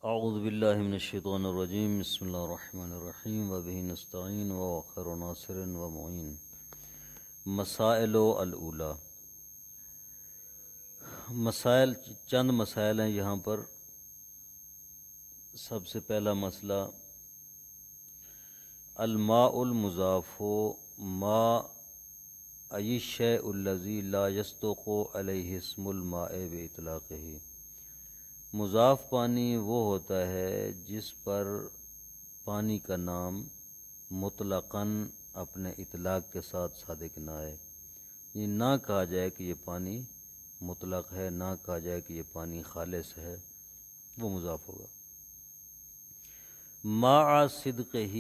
اعوذ باللہ من الشیطان الرجیم، بسم اللہ الرحمن الرحیم، وبہ نستعین وخیر ناصر ومعین۔ مسائل الاولی، مسائل چند مسائل ہیں یہاں پر۔ سب سے پہلا مسئلہ، الماء المضاف ما ای الشیء الذی لا یصدق علیہ اسم الماء باطلاقہ۔ مضاف پانی وہ ہوتا ہے جس پر پانی کا نام مطلقاً اپنے اطلاق کے ساتھ صادق نہ آئے، یہ نہ کہا جائے کہ یہ پانی مطلق ہے، نہ کہا جائے کہ یہ پانی خالص ہے، وہ مضاف ہوگا۔ مع صدقہ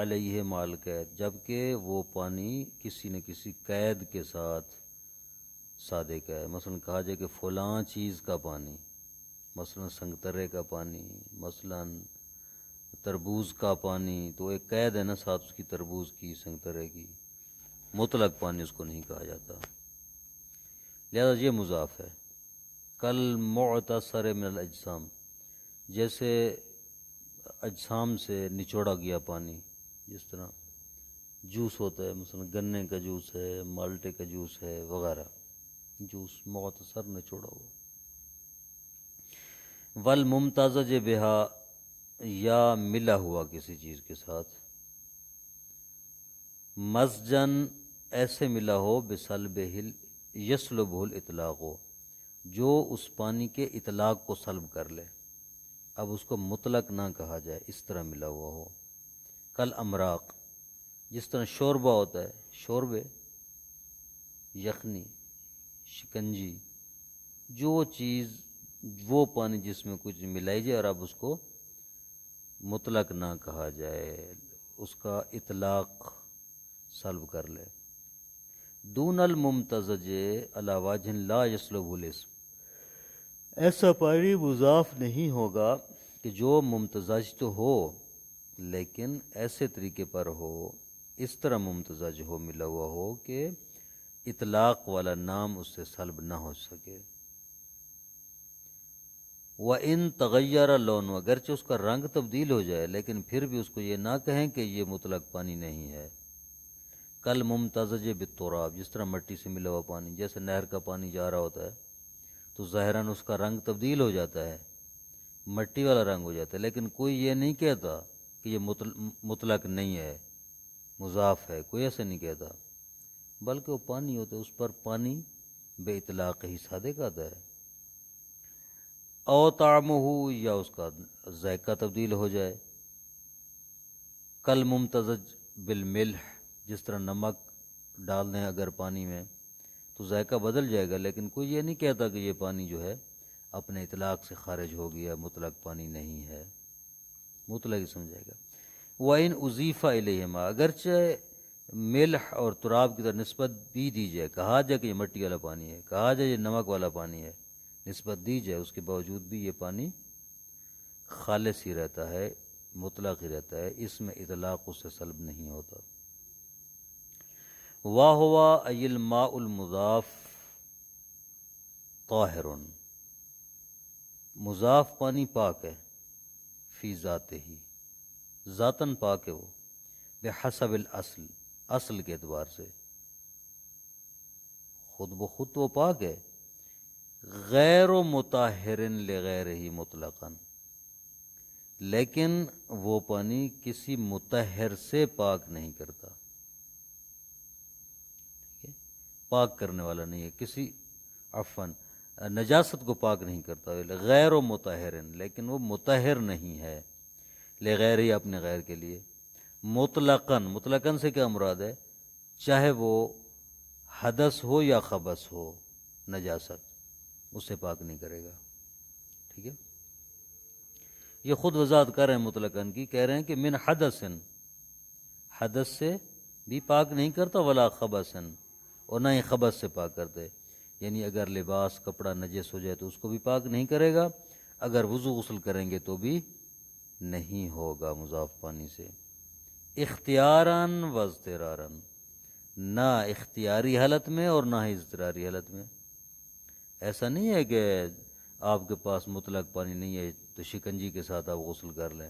علیہ مال قید، جبکہ وہ پانی کسی نہ کسی قید کے ساتھ صادق ہے۔ مثلا کہا جائے کہ فلاں چیز کا پانی، مثلا سنگترے کا پانی، مثلا تربوز کا پانی، تو ایک قید ہے نا ساتھ اس کی، تربوز کی، سنگترے کی، مطلق پانی اس کو نہیں کہا جاتا، لہذا یہ مضاف ہے۔ کل معتصر من الاجسام، جیسے اجسام سے نچوڑا گیا پانی، جس طرح جوس ہوتا ہے، مثلا گنے کا جوس ہے، مالٹے کا جوس ہے وغیرہ، جوس معتصر نچوڑا ہوا۔ والممتزج بہا، یا ملا ہوا کسی چیز کے ساتھ، مزجن ایسے ملا ہو بسلبہ یسلبہ الاطلاق، جو اس پانی کے اطلاق کو سلب کر لے، اب اس کو مطلق نہ کہا جائے، اس طرح ملا ہوا ہو۔ کل امراق، جس طرح شوربہ ہوتا ہے، شوربے، یخنی، شکنجی، جو چیز، وہ پانی جس میں کچھ ملائی جائے اور اب اس کو مطلق نہ کہا جائے، اس کا اطلاق سلب کر لے۔ دون الممتزج علی وجہ لا یسلبہ الاسم، ایسا پانی مضاف نہیں ہوگا کہ جو ممتزج تو ہو لیکن ایسے طریقے پر ہو، اس طرح ممتزج ہو، ملا ہوا ہو کہ اطلاق والا نام اس سے سلب نہ ہو سکے۔ وَإِن تغیر لون، اگرچہ اس کا رنگ تبدیل ہو جائے لیکن پھر بھی اس کو یہ نہ کہیں کہ یہ مطلق پانی نہیں ہے۔ کل ممتزج بالتراب، جس طرح مٹی سے ملا ہوا پانی، جیسے نہر کا پانی جا رہا ہوتا ہے تو ظاہراً اس کا رنگ تبدیل ہو جاتا ہے، مٹی والا رنگ ہو جاتا ہے، لیکن کوئی یہ نہیں کہتا کہ یہ مطلق نہیں ہے، مضاف ہے، کوئی ایسے نہیں کہتا، بلکہ وہ پانی ہوتا ہے، اس پر پانی بے اطلاق ہی صادق آتا ہے۔ او طعمہ، یا اس کا ذائقہ تبدیل ہو جائے۔ کل ممتزج بالملح، جس طرح نمک ڈال دیں اگر پانی میں تو ذائقہ بدل جائے گا، لیکن کوئی یہ نہیں کہتا کہ یہ پانی جو ہے اپنے اطلاق سے خارج ہو گیا، مطلق پانی نہیں ہے، مطلق ہی سمجھے گا۔ وَإِنْ أُضِيفَ إِلَيْهِمَا، اگرچہ ملح اور تراب کی طرح نسبت بھی دی جائے، کہا جائے کہ یہ مٹی والا پانی ہے، کہا جائے یہ نمک والا پانی ہے، نسبت دی جائے، اس کے باوجود بھی یہ پانی خالص ہی رہتا ہے، مطلق ہی رہتا ہے، اس میں اطلاق اس سے سلب نہیں ہوتا۔ وَهُوَ أَيِ الْمَاءُ الْمُضَافُ طاہر، مضاف پانی پاک ہے، فی ذاتہ ہی، ذاتاً پاک ہے وہ، بحسب الاصل، اصل کے اعتبار سے، خود بخود تو پاک ہے، غیر مطہر لغیرہ مطلقاً، لیکن وہ پانی کسی مطہر سے پاک نہیں کرتا، پاک کرنے والا نہیں ہے، کسی عفواً نجاست کو پاک نہیں کرتا، غیر مطہر، لیکن وہ مطہر نہیں ہے، لغیر ہی، اپنے غیر کے لیے، مطلقاً، مطلقاً سے کیا مراد ہے، چاہے وہ حدث ہو یا خبث ہو، نجاست اسے پاک نہیں کرے گا، ٹھیک ہے۔ یہ خود وضاحت کر رہے ہیں مطلقاً کی، کہہ رہے ہیں کہ من حدث، حدث سے بھی پاک نہیں کرتا، ولا خبث، اور نہ ہی خبث سے پاک کرتے، یعنی اگر لباس کپڑا نجس ہو جائے تو اس کو بھی پاک نہیں کرے گا، اگر وضو غسل کریں گے تو بھی نہیں ہوگا مضاف پانی سے۔ اختیاراً و اضطراراً، نہ اختیاری حالت میں اور نہ ہی اضطراری حالت میں، ایسا نہیں ہے کہ آپ کے پاس مطلق پانی نہیں ہے تو شکنجی کے ساتھ آپ غسل کر لیں،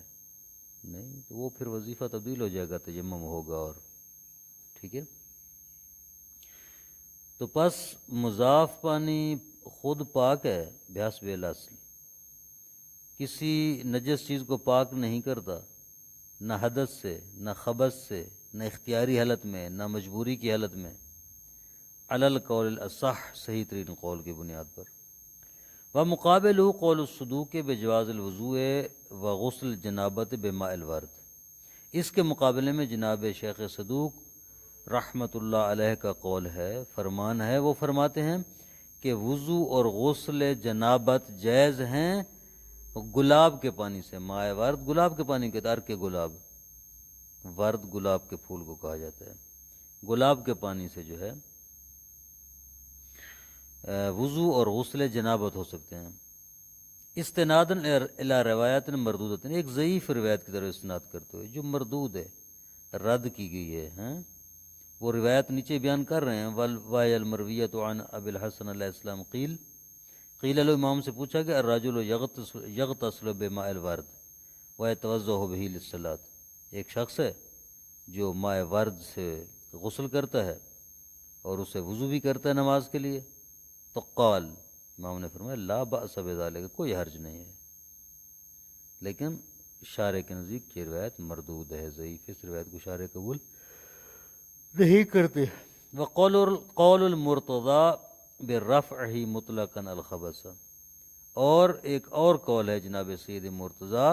نہیں تو وہ پھر وظیفہ تبدیل ہو جائے گا، تیمم ہوگا اور ٹھیک ہے۔ تو پس مضاف پانی خود پاک ہے بحسب الاصل، کسی نجس چیز کو پاک نہیں کرتا، نہ حدث سے، نہ خبث سے، نہ اختیاری حالت میں، نہ مجبوری کی حالت میں، علی القول الاصح، صحیح ترین قول کی بنیاد پر۔ ومقابلہ قول الصدوق بجواز الوضوء وغسل جنابت بماء الورد، اس کے مقابلے میں جناب شیخ صدوق رحمۃ اللہ علیہ کا قول ہے، فرمان ہے، وہ فرماتے ہیں کہ وضو اور غسل جنابت جائز ہیں گلاب کے پانی سے، ماء ورد گلاب کے پانی کے ترک گلاب، ورد گلاب کے پھول کو کہا جاتا ہے، گلاب کے پانی سے جو ہے وضو اور غسل جنابت ہو سکتے ہیں، استناداً الی روایات مردودۃ، ایک ضعیف روایت کی طرف استناد کرتے ہوئے جو مردود ہے، رد کی گئی ہے، ہاں وہ روایت نیچے بیان کر رہے ہیں۔ والوائے المرویۃ عن ابی الحسن علیہ السلام قیل له، امام سے پوچھا کہ الرجل یغتسل بماء الورد ویتوضأ بہ للصلاۃ، ایک شخص ہے جو ماء ورد سے غسل کرتا ہے اور اسے وضو بھی کرتا ہے نماز کے لیے، تو قال، امام نے فرمایا لا بأس بذلک، کوئی حرج نہیں ہے، لیکن شارح کے نزدیک یہ روایت مردود ہے، ضعیف، اس روایت کو شارح قبول نہیں کرتے۔ وقول المرتضی برفعہ مطلقا الخبث، اور ایک اور قول ہے جناب سید مرتضی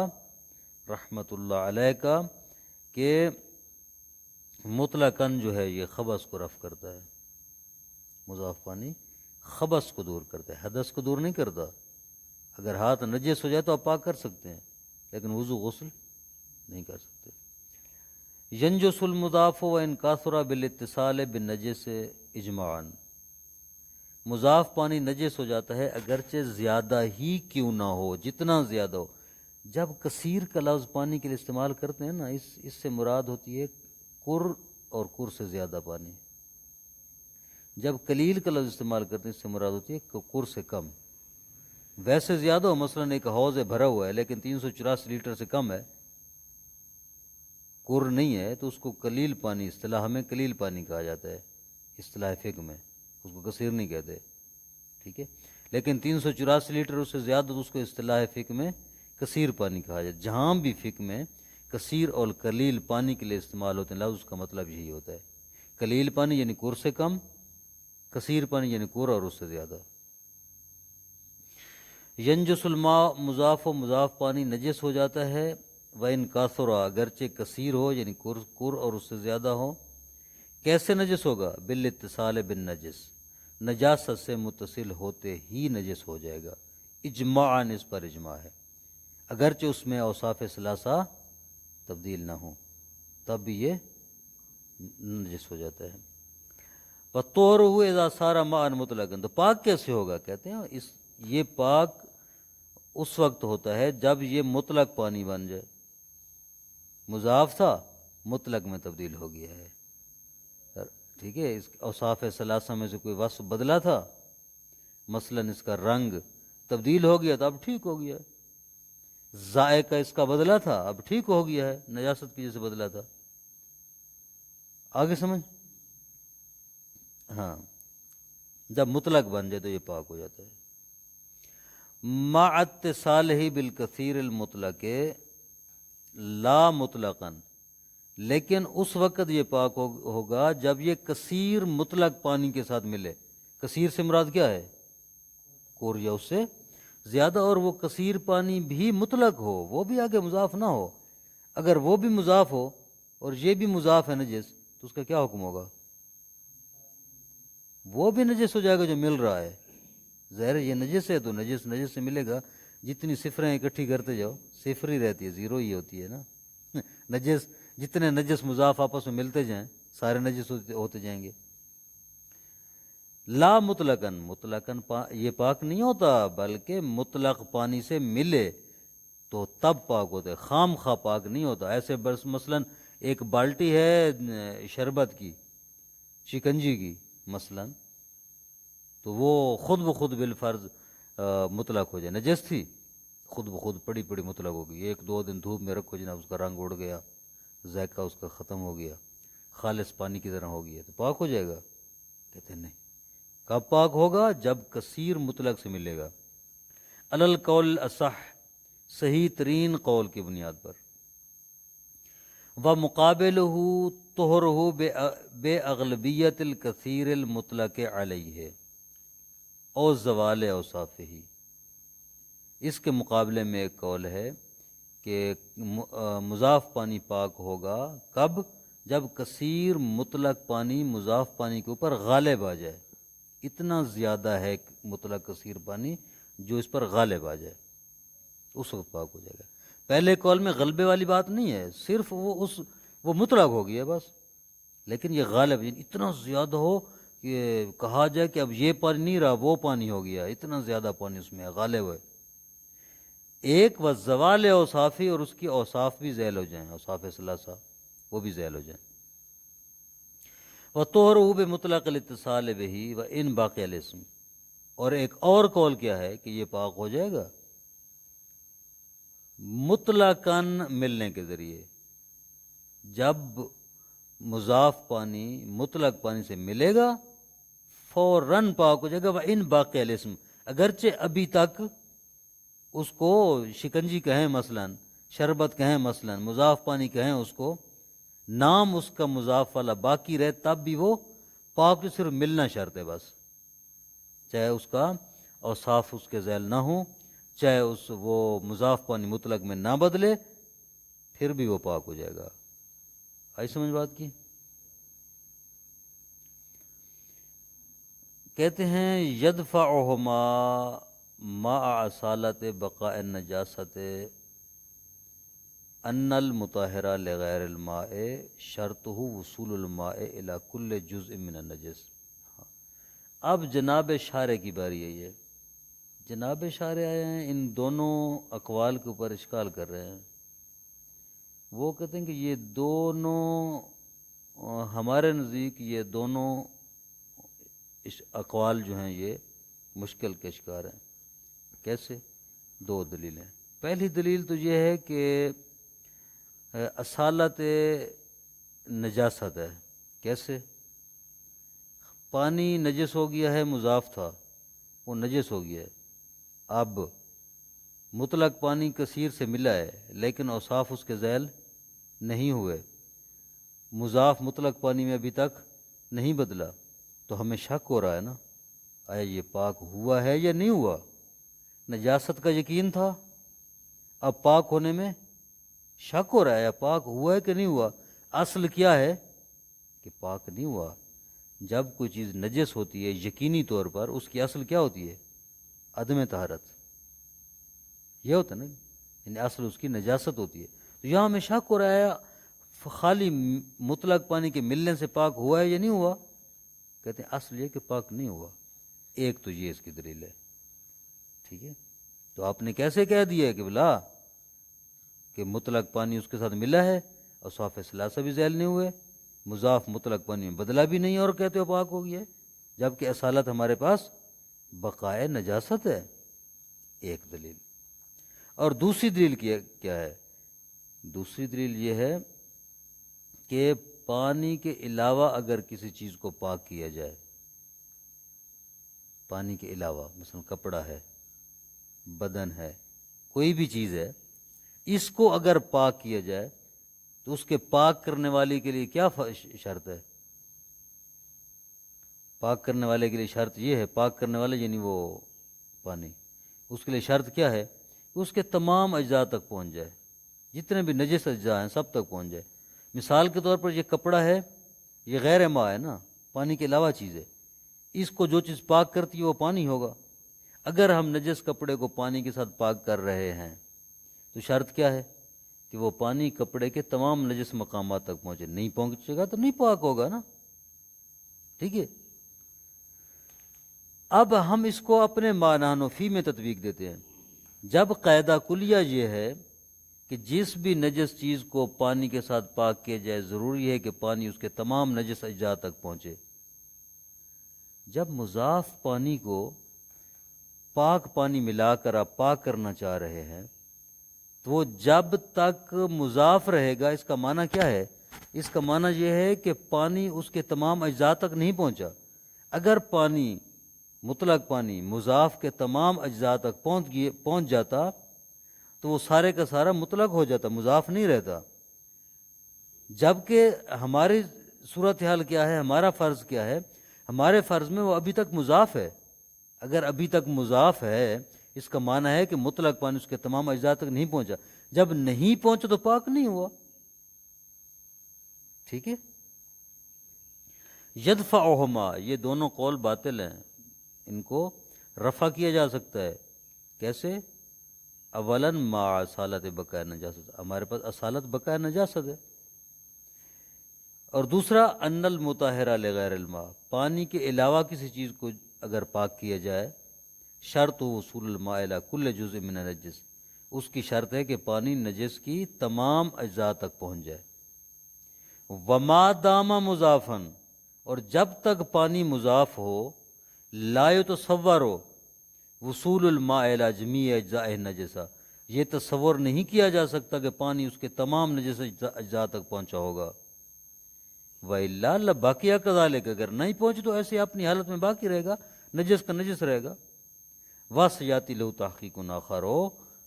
رحمۃ اللہ علیہ کا کہ مطلقاً جو ہے یہ خبث کو رفع کرتا ہے، مضاف پانی خبث کو دور کرتا ہے، حدث کو دور نہیں کرتا۔ اگر ہاتھ نجس ہو جائے تو آپ پاک کر سکتے ہیں، لیکن وضو غسل نہیں کر سکتے۔ ینجس المضاف وان کاثر بالاتصال بالنجس اجماعا، مضاف پانی نجس ہو جاتا ہے اگرچہ زیادہ ہی کیوں نہ ہو، جتنا زیادہ ہو۔ جب کثیر کا لفظ پانی کے لیے استعمال کرتے ہیں نا، اس سے مراد ہوتی ہے کر اور کر سے زیادہ پانی۔ جب قلیل کا لفظ استعمال کرتے ہیں اس سے مراد ہوتی ہے کر سے کم۔ ویسے زیادہ ہو، مثلا ایک حوض بھرا ہوا ہے لیکن 384 لیٹر سے کم ہے، کر نہیں ہے، تو اس کو قلیل پانی، اصطلاح میں قلیل پانی کہا جاتا ہے، اصطلاح فقہ میں اس کو کثیر نہیں کہتے، ٹھیک ہے۔ لیکن 384 لیٹر اس سے زیادہ تو اس کو اصطلاح فقہ میں کثیر پانی کہا جاتا ہے۔ جہاں بھی فقہ میں کثیر اور قلیل پانی کے لیے استعمال ہوتے ہیں لفظ، اس کا مطلب یہی ہوتا ہے، قلیل پانی یعنی کر سے کم، کثیر پانی یعنی کر اور اس سے زیادہ۔ ینجس الماء، مضاف و مضاف پانی نجس ہو جاتا ہے، وَإِن كَثُرَ، اگرچہ کثیر ہو یعنی کر اور اس سے زیادہ ہو۔ کیسے نجس ہوگا؟ بالاتصال بالنجس، نجاست سے متصل ہوتے ہی نجس ہو جائے گا، اجماعاً، اس پر اجماع ہے، اگرچہ اس میں اوصاف ثلاثہ تبدیل نہ ہوں تب بھی یہ نجس ہو جاتا ہے۔ وَطُهْرُهُ إِذَا صَارَ مَاءً مُطْلَقًا، تو پاک کیسے ہوگا؟ کہتے ہیں یہ پاک اس وقت ہوتا ہے جب یہ مطلق پانی بن جائے، مضاف تھا مطلق میں تبدیل ہو گیا ہے، ٹھیک ہے۔ اس اوصاف ثلاثہ میں سے کوئی وصف بدلا تھا، مثلا اس کا رنگ تبدیل ہو گیا تو اب ٹھیک ہو گیا، ذائقہ اس کا بدلا تھا اب ٹھیک ہو گیا ہے، نجاست کی جیسے بدلا تھا۔ آگے سمجھ؟ ہاں، جب مطلق بن جائے تو یہ پاک ہو جاتا ہے۔ مع اتصالہ بالکثیر المطلق لا مطلقاً، لیکن اس وقت یہ پاک ہوگا جب یہ کثیر مطلق پانی کے ساتھ ملے۔ کثیر سے مراد کیا ہے؟ کور یا اس سے زیادہ، اور وہ کثیر پانی بھی مطلق ہو، وہ بھی آگے مضاف نہ ہو۔ اگر وہ بھی مضاف ہو اور یہ بھی مضاف ہے نجس، تو اس کا کیا حکم ہوگا؟ وہ بھی نجس ہو جائے گا جو مل رہا ہے، ظاہر یہ نجس ہے تو نجس سے ملے گا، جتنی صفریں اکٹھی کرتے جاؤ صفر ہی رہتی ہے، زیرو ہی ہوتی ہے نا۔ نجس جتنے نجس مضاف آپس میں ملتے جائیں سارے نجس ہوتے جائیں گے۔ لا مطلقاً یہ پاک نہیں ہوتا، بلکہ مطلق پانی سے ملے تو تب پاک ہوتا ہے، خام خواہ پاک نہیں ہوتا۔ ایسے بس مثلا ایک بالٹی ہے شربت کی، شکنجی کی مثلا، تو وہ خود بخود بالفرض مطلق ہو جائے. نجس تھی خود بخود پڑی پڑی مطلق ہو گئی. 1-2 دن دھوپ میں رکھو جناب اس کا رنگ اڑ گیا, ذائقہ اس کا ختم ہو گیا, خالص پانی کی طرح ہو گیا, تو پاک ہو جائے گا؟ کہتے ہیں نہیں. کب پاک ہوگا؟ جب کثیر مطلق سے ملے گا. القول اصح, صحیح ترین قول کی بنیاد پر. ومقابلہ طہرہ بے اغلبیت الکثیر المطلق علیہ او زوال اوصافہ. اس کے مقابلے میں ایک قول ہے کہ مضاف پانی پاک ہوگا کب؟ جب کثیر مطلق پانی مضاف پانی کے اوپر غالب آ جائے. اتنا زیادہ ہے مطلق کثیر پانی جو اس پر غالب آ جائے, اس وقت پاک ہو جائے گا. پہلے قول میں غلبے والی بات نہیں ہے, صرف وہ مطلق ہو گیا بس. لیکن یہ غالب اتنا زیادہ ہو کہ کہا جائے کہ اب یہ پانی نہیں رہا, وہ پانی ہو گیا, اتنا زیادہ پانی اس میں ہے, غالب ہے. ایک و زوال اوصافی, اور اس کی اوصاف بھی زیل ہو جائیں, اوصاف ثلاثہ وہ بھی زیل ہو جائیں. وطہرہ بمطلق الاتصال بہ وان باقی الاسم. اور ایک اور قول کیا ہے کہ یہ پاک ہو جائے گا مطلقاً ملنے کے ذریعے. جب مضاف پانی مطلق پانی سے ملے گا فوراً پاک ہو جائے گا. وان باقی الاسم, اگرچہ ابھی تک اس کو شکنجی کہیں مثلا, شربت کہیں مثلا, مضاف پانی کہیں اس کو, نام اس کا مضاف والا باقی رہے, تب بھی وہ پاک صرف ملنا شرط ہے بس. چاہے اس کا اوصاف اس کے ذیل نہ ہوں, چاہے وہ مضاف پانی مطلق میں نہ بدلے, پھر بھی وہ پاک ہو جائے گا. آئی سمجھ بات کی؟ کہتے ہیں یدفعہما مع اصالت بقاء النجاست ان المطہرہ لغیر الماء شرطہ وصول الماء الی کل جزء من النجس. اب جناب شارح کی باری ہے. یہ جناب شارح آئے ہیں, ان دونوں اقوال کے اوپر اشکال کر رہے ہیں. وہ کہتے ہیں کہ یہ دونوں ہمارے نزدیک یہ دونوں اقوال جو ہیں یہ مشکل کے شکار ہیں. کیسے؟ 2 دلیلیں. پہلی دلیل تو یہ ہے کہ اصالت نجاست ہے. کیسے؟ پانی نجس ہو گیا ہے, مضاف تھا وہ نجس ہو گیا ہے. اب مطلق پانی کثیر سے ملا ہے لیکن اوصاف اس کے ذیل نہیں ہوئے, مضاف مطلق پانی میں ابھی تک نہیں بدلا, تو ہمیں شک ہو رہا ہے نا, آیا یہ پاک ہوا ہے یا نہیں ہوا. نجاست کا یقین تھا, اب پاک ہونے میں شک ہو رہا ہے, پاک ہوا ہے کہ نہیں ہوا. اصل کیا ہے کہ پاک نہیں ہوا. جب کوئی چیز نجس ہوتی ہے یقینی طور پر, اس کی اصل کیا ہوتی ہے؟ عدم طہارت. یہ ہوتا ہے نا, یعنی اصل اس کی نجاست ہوتی ہے. تو یہاں ہمیں شک ہو رہا ہے خالی مطلق پانی کے ملنے سے پاک ہوا ہے یا نہیں ہوا. کہتے ہیں اصل یہ کہ پاک نہیں ہوا. ایک تو یہ اس کی دلیل ہے. ٹھیک ہے, تو آپ نے کیسے کہہ دیا کہ بلا کہ مطلق پانی اس کے ساتھ ملا ہے, اور صاف ثلاثہ بھی ذیل نہیں ہوئے, مضاف مطلق پانی میں بدلا بھی نہیں, اور کہتے ہو پاک ہو گیا ہے, جبکہ اصالت ہمارے پاس بقائے نجاست ہے. ایک دلیل. اور دوسری دلیل کیا ہے؟ دوسری دلیل یہ ہے کہ پانی کے علاوہ اگر کسی چیز کو پاک کیا جائے, پانی کے علاوہ مثلا کپڑا ہے, بدن ہے, کوئی بھی چیز ہے, اس کو اگر پاک کیا جائے تو اس کے پاک کرنے والے کے لیے کیا شرط ہے؟ پاک کرنے والے کے لیے شرط یہ ہے, پاک کرنے والے یعنی وہ پانی, اس کے لیے شرط کیا ہے؟ اس کے تمام اجزاء تک پہنچ جائے, جتنے بھی نجس اجزاء ہیں سب تک پہنچ جائے. مثال کے طور پر یہ کپڑا ہے, یہ غیر ماء ہے نا, پانی کے علاوہ چیز ہے, اس کو جو چیز پاک کرتی ہے وہ پانی ہوگا. اگر ہم نجس کپڑے کو پانی کے ساتھ پاک کر رہے ہیں تو شرط کیا ہے کہ وہ پانی کپڑے کے تمام نجس مقامات تک پہنچے. نہیں پہنچے گا تو نہیں پاک ہوگا نا. ٹھیک ہے, اب ہم اس کو اپنے معنی و فی میں تطبیق دیتے ہیں. جب قاعدہ کلیہ یہ ہے کہ جس بھی نجس چیز کو پانی کے ساتھ پاک کیا جائے ضروری ہے کہ پانی اس کے تمام نجس اجزاء تک پہنچے. جب مضاف پانی کو پاک پانی ملا کر آپ پاک کرنا چاہ رہے ہیں تو وہ جب تک مضاف رہے گا، اس کا معنی کیا ہے؟ اس کا معنی یہ ہے کہ پانی اس کے تمام اجزاء تک نہیں پہنچا۔ اگر پانی، مطلق پانی، مضاف کے تمام اجزاء تک پہنچ جاتا تو وہ سارے کا سارا مطلق ہو جاتا، مضاف نہیں رہتا۔ جبکہ ہماری صورتحال کیا ہے، ہمارا فرض کیا ہے؟ ہمارے فرض میں وہ ابھی تک مضاف ہے۔ اگر ابھی تک مضاف ہے، اس کا معنی ہے کہ مطلق پانی اس کے تمام اجزاء تک نہیں پہنچا۔ جب نہیں پہنچا تو پاک نہیں ہوا۔ ٹھیک ہے؟ یدفعہما، یہ دونوں قول باطل ہیں، ان کو رفع کیا جا سکتا ہے۔ کیسے؟ اولاً مع اصالت بقاء نجاست، ہمارے پاس اصالت بقاء نجاست ہے۔ اور دوسرا ان المطہرہ لغیر الماء، پانی کے علاوہ کسی چیز کو اگر پاک کیا جائے، شرط وصول الماء الی کل جزء من النجس، اس کی شرط ہے کہ پانی نجس کی تمام اجزاء تک پہنچ جائے۔ وما دام مضافن، اور جب تک پانی مضاف ہو، لا یتصور وصول الماء الی جمیع اجزاء النجسہ، یہ تصور نہیں کیا جا سکتا کہ پانی اس کے تمام نجس اجزاء تک پہنچا ہوگا۔ وَإِلَّا لَبَقِيَ كَذَلِكَ، اگر نہیں پہنچے تو ایسی اپنی حالت میں باقی رہے گا، نجس کا نجس رہے گا۔ وَسَيَأْتِي لَهُ تَحْقِيقٌ آخَرُ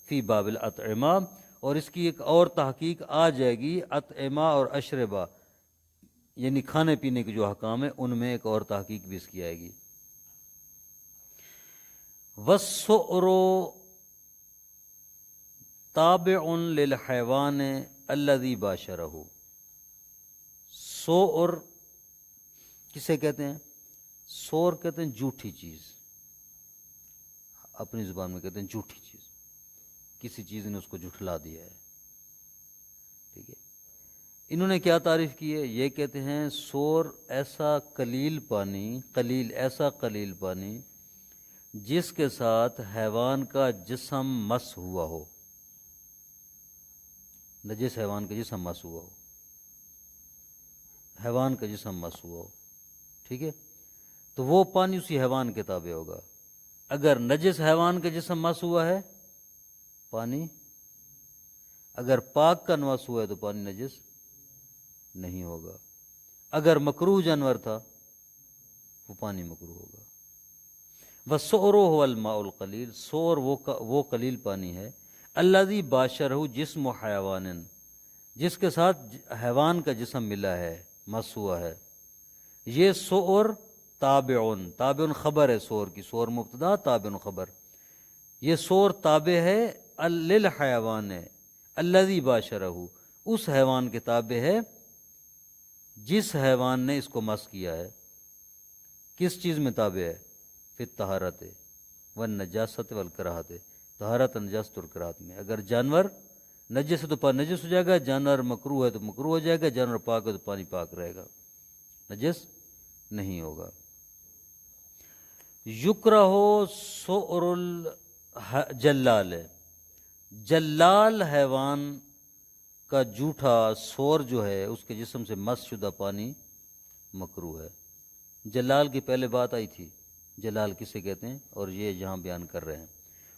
فِي بَابِ الْأَطْعِمَةِ، اور اس کی ایک اور تحقیق آ جائے گی اطعمہ اور اشربہ، یعنی کھانے پینے کے جو احکام ہیں ان میں ایک اور تحقیق بھی اس کی آئے گی۔ وَالسُّؤْرُ تَابِعٌ لِلْحَيْوَانِ الَّذِي بَاشَرَهُ، سور کسے کہتے ہیں؟ سور کہتے ہیں جھوٹی چیز، اپنی زبان میں کہتے ہیں جھوٹی چیز، کسی چیز نے اس کو جھٹلا دیا ہے۔ ٹھیک ہے؟ انہوں نے کیا تعریف کی ہے؟ یہ کہتے ہیں سور ایسا قلیل پانی جس کے ساتھ حیوان کا جسم مس ہوا ہو، نجس حیوان کا جسم مس ہوا ہو، حیوان کا جسم مس ہوا ہو۔ ٹھیک ہے؟ تو وہ پانی اسی حیوان کے تابع ہوگا۔ اگر نجس حیوان کا جسم مس ہوا ہے پانی، اگر پاک کا مس ہوا ہے تو پانی نجس نہیں ہوگا۔ اگر مکروہ جانور تھا وہ پانی مکروہ ہوگا۔ وَالسُّؤْرُ هُوَ الْمَاءُ الْقَلِيلُ، سور وہ قلیل پانی ہے، الَّذِي بَاشَرَهُ جسم حیوان، جس کے ساتھ حیوان کا جسم ملا ہے، مس ہوا ہے۔ یہ سور تابع خبر ہے سور کی، سور مبتدا تابع خبر، یہ سور تابع ہے للحیوان الذی باشرہ، اس حیوان کے تابع ہے جس حیوان نے اس کو مس کیا ہے۔ کس چیز میں تابع ہے؟ فی الطہارت والنجاست والکراہت، طہارت، نجاست اور کراہت میں۔ اگر جانور نجس ہے تو پانی نجس ہو جائے گا، جانور مکروہ ہے تو مکروہ ہو جائے گا، جانور پاک ہے تو پانی پاک رہے گا، نجس نہیں ہوگا۔ یکرہ سؤر الجلال، جلال حیوان کا جھوٹا سور جو ہے اس کے جسم سے مس شدہ پانی مکروہ ہے۔ جلال کی پہلے بات آئی تھی، جلال کسے کہتے ہیں، اور یہ یہاں بیان کر رہے ہیں۔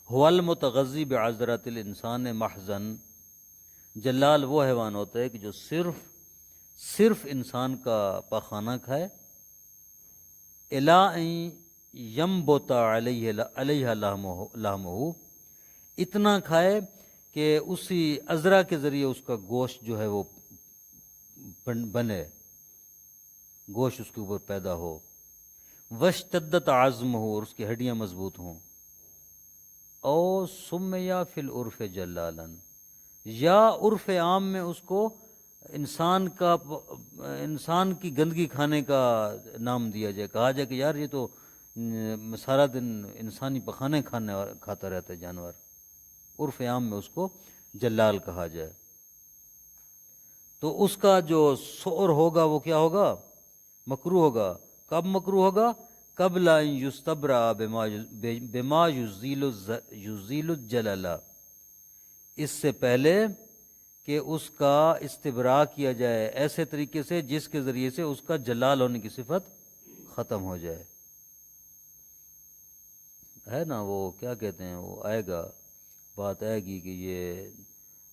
هو المتغذی بعذرات الانسان محضن، جلال وہ حیوان ہوتا ہے کہ جو صرف انسان کا پاخانہ کھائے، الا ان ینبت علیہ لحمہ، اتنا کھائے کہ اسی عذرا کے ذریعے اس کا گوشت جو ہے وہ بنے، گوشت اس کے اوپر پیدا ہو، واشتدت عظمہ، اور اس کی ہڈیاں مضبوط ہوں، او سمیا فی العرف جلالا، یا عرف عام میں اس کو انسان کی گندگی کھانے کا نام دیا جائے، کہا جائے کہ یار یہ تو سارا دن انسانی پخانے کھاتا رہتا ہے جانور، عرف عام میں اس کو جلال کہا جائے۔ تو اس کا جو سؤر ہوگا وہ کیا ہوگا؟ مکروہ ہوگا۔ کب مکروہ ہوگا؟ قبل ان یستبرأ بما یزیل الجلل، اس سے پہلے کہ اس کا استبراء کیا جائے ایسے طریقے سے جس کے ذریعے سے اس کا جلال ہونے کی صفت ختم ہو جائے۔ ہے نا وہ کیا کہتے ہیں، وہ آئے گا، بات آئے گی کہ یہ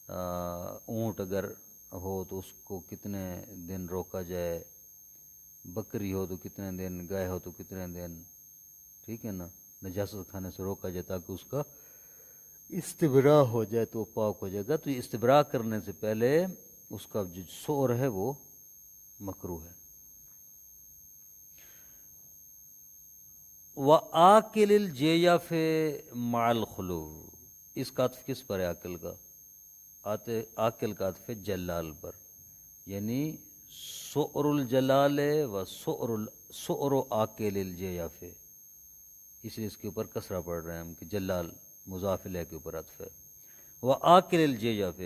اونٹ اگر ہو تو اس کو کتنے دن روکا جائے، بکری ہو تو کتنے دن، گائے ہو تو کتنے دن، ٹھیک ہے نا، نجاست کھانے سے روکا جائے تاکہ اس کا استبراء ہو جائے تو وہ پاک ہو جائے گا۔ تو یہ استبراء کرنے سے پہلے اس کا جو سور ہے وہ مکروہ ہے۔ وَآكِلِ الْجِيَفِ مَعَ الْخُلُوِّ، اس کا عطف کس پر ہے؟ عاقل کا، عاقل کا عطف ہے جلال پر، یعنی سؤر الجلال و سؤر آکل الجیف، اس لیے اس کے اوپر کسرہ پڑھ رہے ہیں ہم کہ جلال مضاف الیہ کے اوپر عطف ہے۔ وآکل الجیف،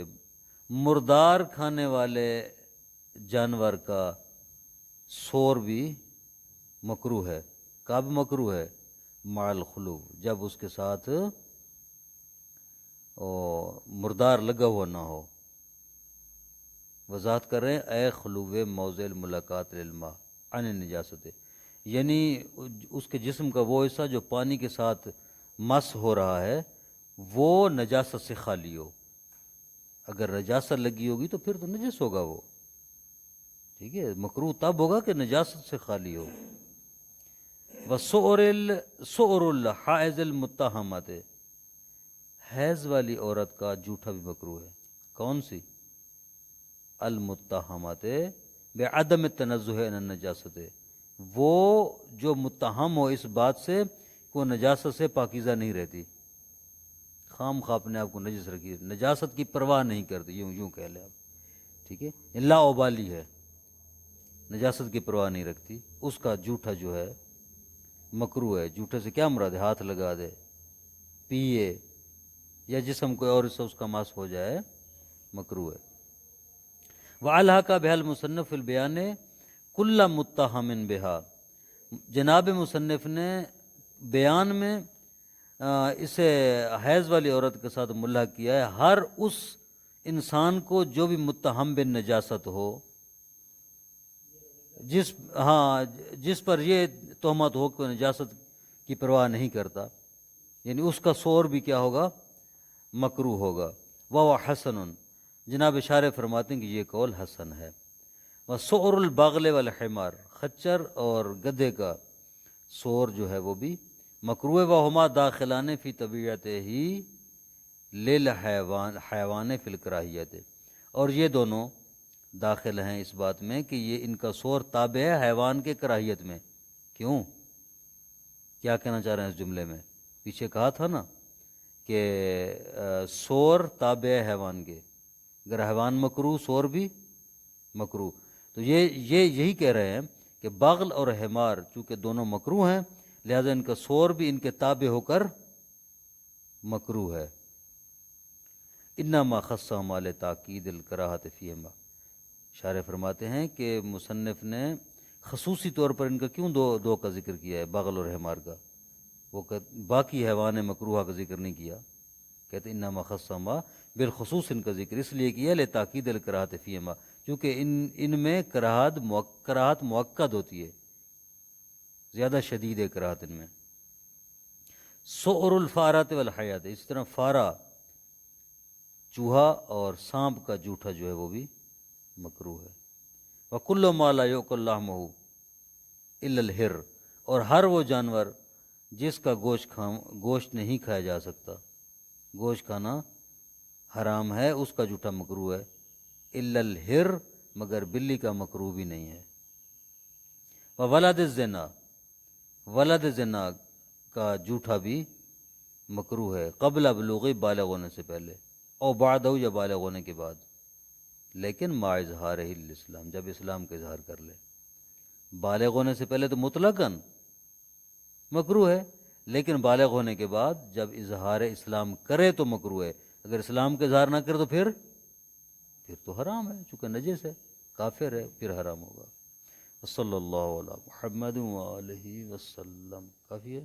مردار کھانے والے جانور کا سور بھی مکروہ ہے۔ کب مکروہ ہے؟ مع الخلو، جب اس کے ساتھ مردار لگا ہوا نہ ہو۔ وضاحت کر رہے ہیں، اے خلوِ موضع الملاقات للماء عن النجاست، یعنی اس کے جسم کا وہ حصہ جو پانی کے ساتھ مس ہو رہا ہے وہ نجاست سے خالی ہو۔ اگر نجاست لگی ہوگی تو پھر تو نجس ہوگا وہ، ٹھیک ہے، مکروہ تب ہوگا کہ نجاست سے خالی ہو۔ وَسُؤْرُ الْحَائِضِ الْمُتَّهَمَةِ، حیض والی عورت کا جھوٹا بھی مکروہ ہے۔ کون سی؟ المتہمات بعدم التنزہ عن النجاست، وہ جو متہم ہو اس بات سے کہ وہ نجاست سے پاکیزہ نہیں رہتی، خام خواہ اپنے آپ کو نجس رکھی، نجاست کی پرواہ نہیں کرتی، یوں کہہ لیں آپ، ٹھیک ہے، لا ابالی ہے، نجاست کی پرواہ نہیں رکھتی، اس کا جھوٹا جو ہے مکروہ ہے۔ جھوٹے سے کیا مراد ہے؟ ہاتھ لگا دے، پیے، یا جسم کوئی اور حصہ اس کا مس ہو جائے، مکروہ ہے۔ وَعَلْحَقَ بِهَا الْمُصَنِّفُ فِي الْبِيَانِ كُلَّ مُتَّهَمٍ بِهَا، جناب مصنف نے بیان میں اسے حیض والی عورت کے ساتھ ملحق کیا ہے، ہر اس انسان کو جو بھی متہم بن نجاست ہو، جس پر یہ تہمت ہو کہ نجاست کی پرواہ نہیں کرتا، یعنی اس کا سور بھی کیا ہوگا؟ مکروہ ہوگا۔ وَهُوَ حَسَنٌ، جناب اشارے فرماتے ہیں کہ یہ قول حسن ہے۔ وَسُؤْرُ الْبَغْلِ وَالْحِمَارِ، خچر اور گدھے کا سور جو ہے وہ بھی مکروہ ہے۔ وَهُمَا دَاخِلَانِ فِي طَبِيعَتِهِ لِلْحَيَوَانِ فِي الْكَرَاهِيَّةِ، اور یہ دونوں داخل ہیں اس بات میں کہ یہ ان کا سور تابع ہے حیوان کے کراہیت میں۔ کیوں؟ کیا کہنا چاہ رہے ہیں اس جملے میں؟ پیچھے کہا تھا نا کہ سور تابع ہے حیوان کے، اگر حیوان مکروہ سور بھی مکروہ، تو یہی کہہ رہے ہیں کہ بغل اور حمار چونکہ دونوں مکروہ ہیں لہذا ان کا سور بھی ان کے تابع ہو کر مکروہ ہے۔ انما خصہما لتاکید الکراہۃ فیہما، اشارے فرماتے ہیں کہ مصنف نے خصوصی طور پر ان کا کیوں دو کا ذکر کیا ہے، بغل اور حمار کا، وہ باقی حیوان مکروہ کا ذکر نہیں کیا۔ کہتے ہیں انما خصہما، بالخصوص ان کا ذکر اس لیے کیا لتاکید الکراہۃ فیہما، کیونکہ ان میں کراہت مؤکد ہوتی ہے، زیادہ شدید ہے کراہت ان میں۔ سؤر الفارات والحیات، اس طرح فارا چوہا اور سانپ کا جھوٹا جو ہے وہ بھی مکروہ ہے۔ وَكُلُّ مَا لَا يُؤْكَلُ لَحْمُهُ إِلَّا الْحِرُّ، اور ہر وہ جانور جس کا گوشت نہیں کھایا جا سکتا، گوشت کھانا حرام ہے، اس کا جھوٹا مکروہ ہے۔ إِلَّا الْحِرُّ، مگر بلی کا مکروہ بھی نہیں ہے۔ وَوَلَدِ الزِّنَا، ولد زنا کا جھوٹا بھی مکروہ ہے، قبل بلوغ بالغ ہونے سے پہلے، اور بعد یا بالغ ہونے کے بعد، لیکن مع اظہارہ الاسلام، جب اسلام کا اظہار کر لے۔ بالغ ہونے سے پہلے تو مطلقاً مکروہ ہے، لیکن بالغ ہونے کے بعد جب اظہار اسلام کرے تو مکروہ ہے، اگر اسلام کا اظہار نہ کرے تو پھر تو حرام ہے، چونکہ نجس ہے، کافر ہے، پھر حرام ہوگا۔ صلی اللہ علیہ محمد وآلہ وسلم، کافی ہے۔